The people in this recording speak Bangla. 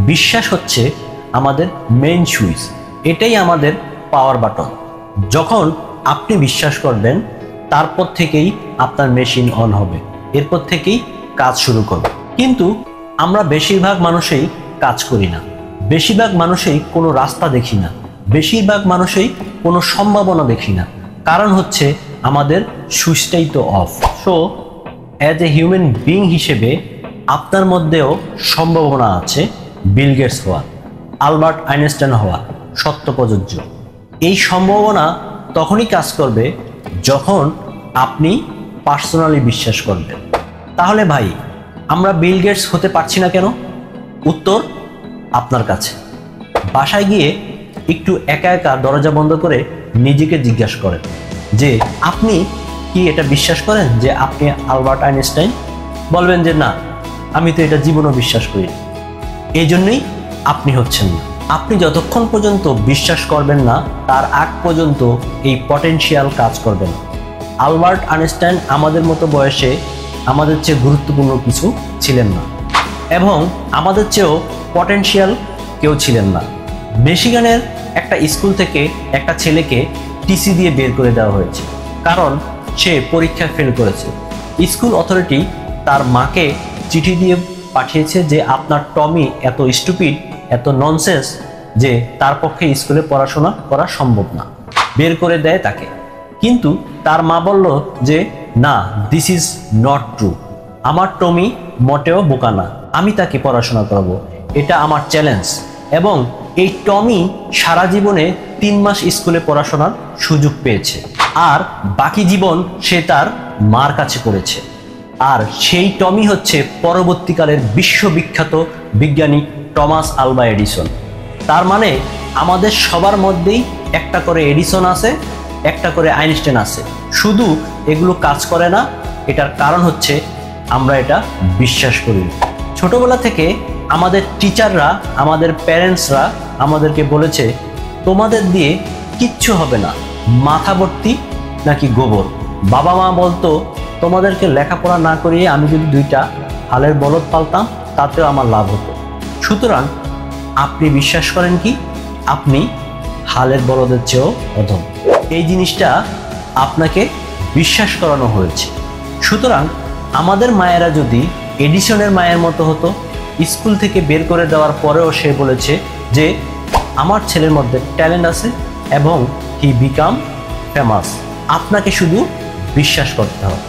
বিশ্বাস হচ্ছে আমাদের মেইন সুইচ, এটাই আমাদের পাওয়ার বাটন। যখন আপনি বিশ্বাস করবেন তারপর থেকেই আপনার মেশিন অন হবে, এরপর থেকেই কাজ শুরু করবে। কিন্তু আমরা বেশিরভাগ মানুষই কাজ করি না, বেশিরভাগ মানুষই কোনো রাস্তা দেখি না, বেশিরভাগ মানুষই কোনো সম্ভাবনা দেখি না। কারণ হচ্ছে আমাদের সুইচটাই তো of. So as a human being হিসেবে আপনার মধ্যেও সম্ভাবনা আছে বিল গেটস হওয়া, আলবার্ট আইনস্টাইন হওয়া, সত্য প্রযোজ্য। এই সম্ভাবনা তখনই কাজ করবে যখন আপনি পার্সোনালি বিশ্বাস করবেন। তাহলে ভাই, আমরা বিল গেটস হতে পারছি না কেন? উত্তর আপনার কাছে। বাসায় গিয়ে একটু একা একা দরজা বন্ধ করে নিজেকে জিজ্ঞাসা করেন যে আপনি কি এটা বিশ্বাস করেন যে আপনি আলবার্ট আইনস্টাইন? বলবেন যে না, আমি তো এটা জীবনও বিশ্বাস করি। এই জন্যই আপনি হচ্ছেন না। আপনি যতক্ষণ পর্যন্ত বিশ্বাস করবেন না তার আগ পর্যন্ত এই পটেনশিয়াল কাজ করবে না। আলবার্ট আইনস্টাইন আমাদের মতো বয়সে আমাদের চেয়ে গুরুত্বপূর্ণ কিছু ছিলেন না, এবং আমাদের চেয়েও পটেনশিয়াল কেউ ছিলেন না। মিশিগানের একটা স্কুল থেকে একটা ছেলেকে টিসি দিয়ে বের করে দেওয়া হয়েছে, কারণ সে পরীক্ষা ফেল করেছে। স্কুল অথরিটি তার মাকে চিঠি দিয়ে পাঠিয়েছে যে আপনার টমি এত স্টুপিড, এত ননসেন্স যে তার পক্ষে স্কুলে পড়াশোনা করা সম্ভব না, বের করে দেয় তাকে। কিন্তু তার মা বলল যে না, দিস ইজ নট ট্রু, আমার টমি মোটেও বোকা না, আমি তাকে পড়াশোনা করাবো, এটা আমার চ্যালেঞ্জ। এবং এই টমি সারা জীবনে 3 মাস স্কুলে পড়াশোনার সুযোগ পেয়েছে, আর বাকি জীবন সে তার মার কাছে পড়েছে। আর সেই টমি হচ্ছে পরবর্তীকালের বিশ্ববিখ্যাত বিজ্ঞানী টমাস আলভা এডিসন। তার মানে আমাদের সবার মধ্যেই একটা করে এডিসন আছে, একটা করে আইনস্টাইন আছে, শুধু এগুলো কাজ করে না। এটার কারণ হচ্ছে আমরা এটা বিশ্বাস করি। ছোটবেলা থেকে আমাদের টিচাররা, আমাদের প্যারেন্টসরা আমাদেরকে বলেছে তোমাদের দিয়ে কিচ্ছু হবে না, মাথা ভর্তি নাকি গোবর। বাবা মা বলতো তোমাদেরকে লেখাপড়া না করিয়ে আমি যদি 2টা হালের বলদ পালতাম তাতেও আমার লাভ হতো। সুতরাং আপনি বিশ্বাস করেন কি আপনি হালের বলদের চেয়েও অধম। এই জিনিসটা আপনাকে বিশ্বাস করানো হয়েছে। সুতরাং আমাদের মায়েরা যদি এডিসনের মায়ের মতো হতো, স্কুল থেকে বের করে দেওয়ার পরেও সে বলেছে যে আমার ছেলের মধ্যে ট্যালেন্ট আছে এবং হি বিকাম ফেমাস, আপনাকে শুধু বিশ্বাস করতে হবে।